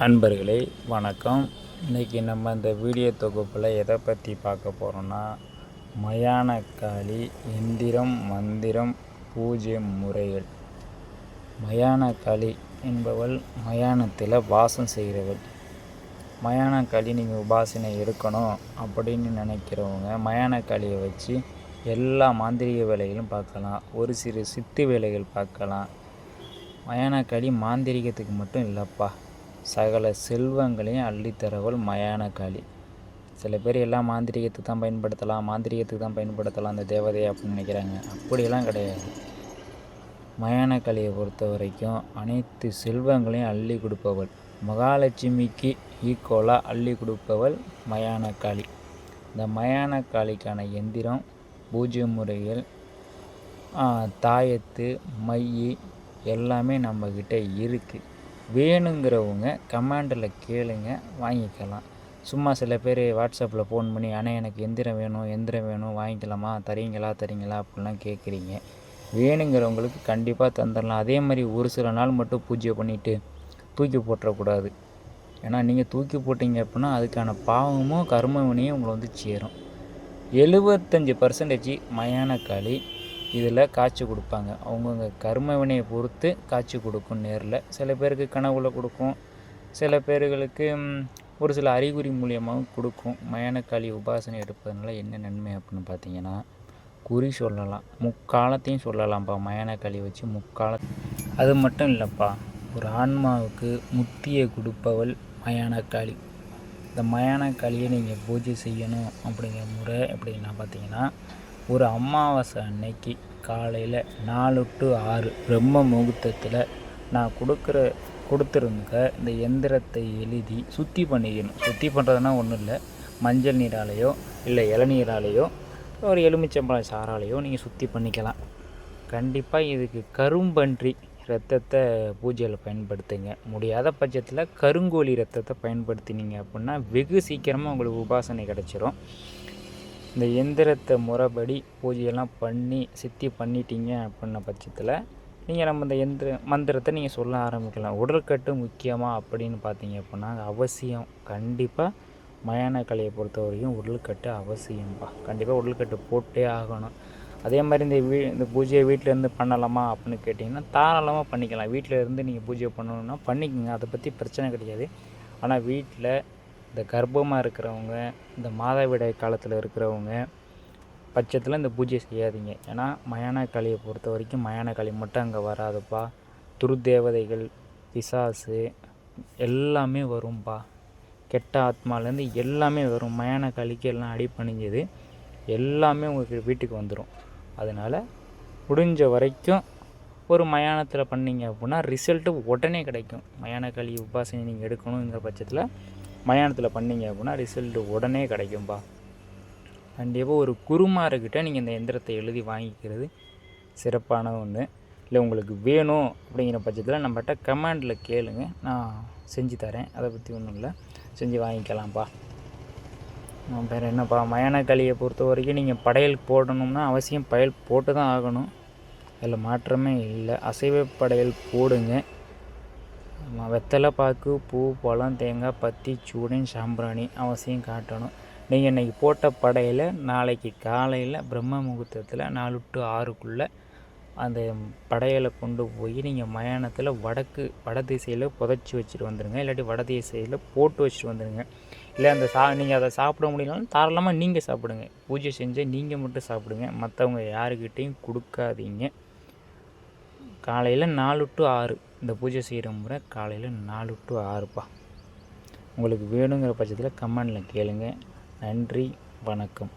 நண்பர்களே வணக்கம். இன்றைக்கி நம்ம இந்த வீடியோ தொகுப்பில் எதை பற்றி பார்க்க போகிறோன்னா, மயானக்காளி எந்திரம் மந்திரம் பூஜை முறைகள். மயானக்காளி என்பவள் மயானத்தில் வாசம் செய்கிறவள். மயானக்காளி நீங்கள் உபாசனை எடுக்கணும் அப்படின்னு நினைக்கிறவங்க மயானக்காளியை வச்சு எல்லா மாந்திரிக வேலைகளும் பார்க்கலாம், ஒரு சிறு சித்து வேலைகள் பார்க்கலாம். மயானக்காளி மாந்திரிகத்துக்கு மட்டும் இல்லைப்பா, சகல செல்வங்களையும் அள்ளித்தரவள் மயானக்காளி. சில பேர் எல்லாம் மாந்திரிகத்துக்கு தான் பயன்படுத்தலாம் அந்த தேவதையை அப்படின்னு நினைக்கிறாங்க. அப்படியெல்லாம் கிடையாது. மயானக்காளியை பொறுத்த வரைக்கும் அனைத்து செல்வங்களையும் அள்ளி கொடுப்பவள். மகாலட்சுமிக்கு ஈக்குவலாக அள்ளி கொடுப்பவள் மயானக்காளி. இந்த மயானக்காளிக்கான எந்திரம், பூஜை முறைகள், தாயத்து, மை எல்லாமே நம்மக்கிட்ட இருக்குது. வேணுங்கிறவங்க கமெண்டில் கேளுங்க, வாங்கிக்கலாம். சும்மா சில பேர் வாட்ஸ்அப்பில் ஃபோன் பண்ணி ஆனால் எனக்கு எந்திரம் வேணும் வாங்கிக்கலாமா, தரீங்களா அப்படிலாம் கேட்குறீங்க. வேணுங்கிறவங்களுக்கு கண்டிப்பாக தந்துடலாம். அதே மாதிரி ஒரு சில நாள் மட்டும் பூஜை பண்ணிவிட்டு தூக்கி போட்டுறக்கூடாது. ஏன்னா நீங்கள் தூக்கி போட்டிங்க அப்படின்னா அதுக்கான பாவமும் கர்ம வினையும் உங்களை சேரும். 75% மயானக்காளி இதில் காட்சி கொடுப்பாங்க. அவங்கவுங்க கர்ம வினையை பொறுத்து காட்சி கொடுக்கும். நேரில் சில பேருக்கு கனவுல கொடுக்கும், சில பேர்களுக்கு ஒரு சில அறிகுறி மூலியமாகவும் கொடுக்கும். மயானக்காளி உபாசனை எடுப்பதனால என்ன நன்மை அப்படின்னு பார்த்தீங்கன்னா, குறி சொல்லலாம், முக்காலத்தையும் சொல்லலாம்ப்பா. மயானக்காளி வச்சு அது மட்டும் இல்லைப்பா, ஒரு ஆன்மாவுக்கு முத்தியை கொடுப்பவள் மயானக்காளி. இந்த மயானக்காளியை நீங்கள் பூஜை செய்யணும் அப்படிங்கிற முறை எப்படின்னா பார்த்தீங்கன்னா, ஒரு அமாவாசை அன்னைக்கு காலையில் 4 to 6 பிரம்ம முகூர்த்தத்தில் நான் கொடுத்துருங்க இந்த எந்திரத்தை எழுதி சுத்தி பண்ணிக்கணும். சுத்தி பண்ணுறதுனா ஒன்றும் இல்லை, மஞ்சள் நீராலேயோ இல்லை இளநீராலேயோ ஒரு எலுமிச்சம்பழம் சாராலேயோ நீங்கள் சுத்தி பண்ணிக்கலாம். கண்டிப்பாக இதுக்கு கரும்பன்றி ரத்தத்தை பூஜையில் பயன்படுத்துங்க. முடியாத பட்சத்தில் கருங்கோழி ரத்தத்தை பயன்படுத்தினீங்க அப்படின்னா வெகு சீக்கிரமாக உங்களுக்கு உபாசனை கிடச்சிரும். இந்த எந்திரத்தை முறைப்படி பூஜையெல்லாம் பண்ணி சித்தி பண்ணிட்டீங்க அப்படின்ன பட்சத்தில் நீங்கள் நம்ம இந்த மந்திரத்தை நீங்கள் சொல்ல ஆரம்பிக்கலாம். உடல்கட்டு முக்கியமாக அப்படின்னு பார்த்தீங்க அப்படின்னா அவசியம். கண்டிப்பாக மயானக்காளியை பொறுத்த வரைக்கும் உடல்கட்டு அவசியம்ப்பா. கண்டிப்பாக உடல்கட்டு போட்டே ஆகணும். அதே மாதிரி இந்த பூஜையை வீட்டிலேருந்து பண்ணலாமா அப்படின்னு கேட்டிங்கன்னா தாராளமாக பண்ணிக்கலாம். வீட்டில் இருந்து நீங்கள் பூஜை பண்ணணுன்னா பண்ணிக்கோங்க, அதை பற்றி பிரச்சனை கிடையாது. ஆனால் வீட்டில் இந்த கர்ப்பமாக இருக்கிறவங்க, இந்த மாதவிடாய் காலத்தில் இருக்கிறவங்க பட்சத்தில் இந்த பூஜை செய்யாதீங்க. ஏன்னா மயானக்காளியை பொறுத்த வரைக்கும் மயானக்காளி மட்டும் அங்கே வராதுப்பா. துர்தேவதைகள், பிசாசு எல்லாமே வரும்பா. கெட்ட ஆத்மாலேருந்து எல்லாமே வரும். மயானக்காளிக்கு எல்லாம் அடிப்பணிஞ்சது எல்லாமே உங்களுக்கு வீட்டுக்கு வந்துடும். அதனால் முடிஞ்ச வரைக்கும் ஒரு மயானத்தில் பண்ணிங்க அப்படின்னா ரிசல்ட்டு உடனே கிடைக்கும். மயானக்காளி உபாசனை நீங்கள் எடுக்கணுங்கிற பட்சத்தில் மயானத்தில் பண்ணிங்க அப்படின்னா ரிசல்ட்டு உடனே கிடைக்கும்பா. கண்டிப்பாக ஒரு குருமார்கிட்ட நீங்கள் இந்த எந்திரத்தை எழுதி வாங்கிக்கிறது சிறப்பான ஒன்று. இல்லை உங்களுக்கு வேணும் அப்படிங்கிற பட்சத்தில் நம்மகிட்ட கமெண்டில் கேளுங்க, நான் செஞ்சு தரேன். அதை பற்றி ஒன்றும் இல்லை, செஞ்சு வாங்கிக்கலாம்ப்பா. வேறு என்னப்பா, மயானக்காளியை பொறுத்த வரைக்கும் நீங்கள் படையல் போடணும்னா அவசியம் படையல் போட்டு தான் ஆகணும். அதில் மாற்றமே இல்லை. அசைவ படையல் போடுங்க. வெத்தலை பாக்கு, பூ, பழம், தேங்காய், பத்தி, சூடன், சாம்பிராணி அவசியம் காட்டணும். நீங்கள் இன்றைக்கி போட்ட படையில் நாளைக்கு காலையில் பிரம்ம முகூர்த்தத்தில் 4 to 6 அந்த படையலை கொண்டு போய் நீங்கள் மயானத்தில் வட திசையில் புதைச்சி வச்சுட்டு வந்துடுங்க. இல்லாட்டி வட திசையில் போட்டு வச்சுட்டு வந்துடுங்க. இல்லை அந்த நீங்கள் அதை சாப்பிட முடியலனாலும் தாராளமாக நீங்கள் சாப்பிடுங்க. பூஜை செஞ்சு நீங்கள் மட்டும் சாப்பிடுங்க, மற்றவங்க யாருக்கிட்டையும் கொடுக்காதீங்க. காலையில் 4 to 6 இந்த பூஜை செய்கிற முறை காலையில் 4 to 6ப்பா. உங்களுக்கு வேணுங்கிற பட்சத்தில் கமெண்டில் கேளுங்க. நன்றி, வணக்கம்.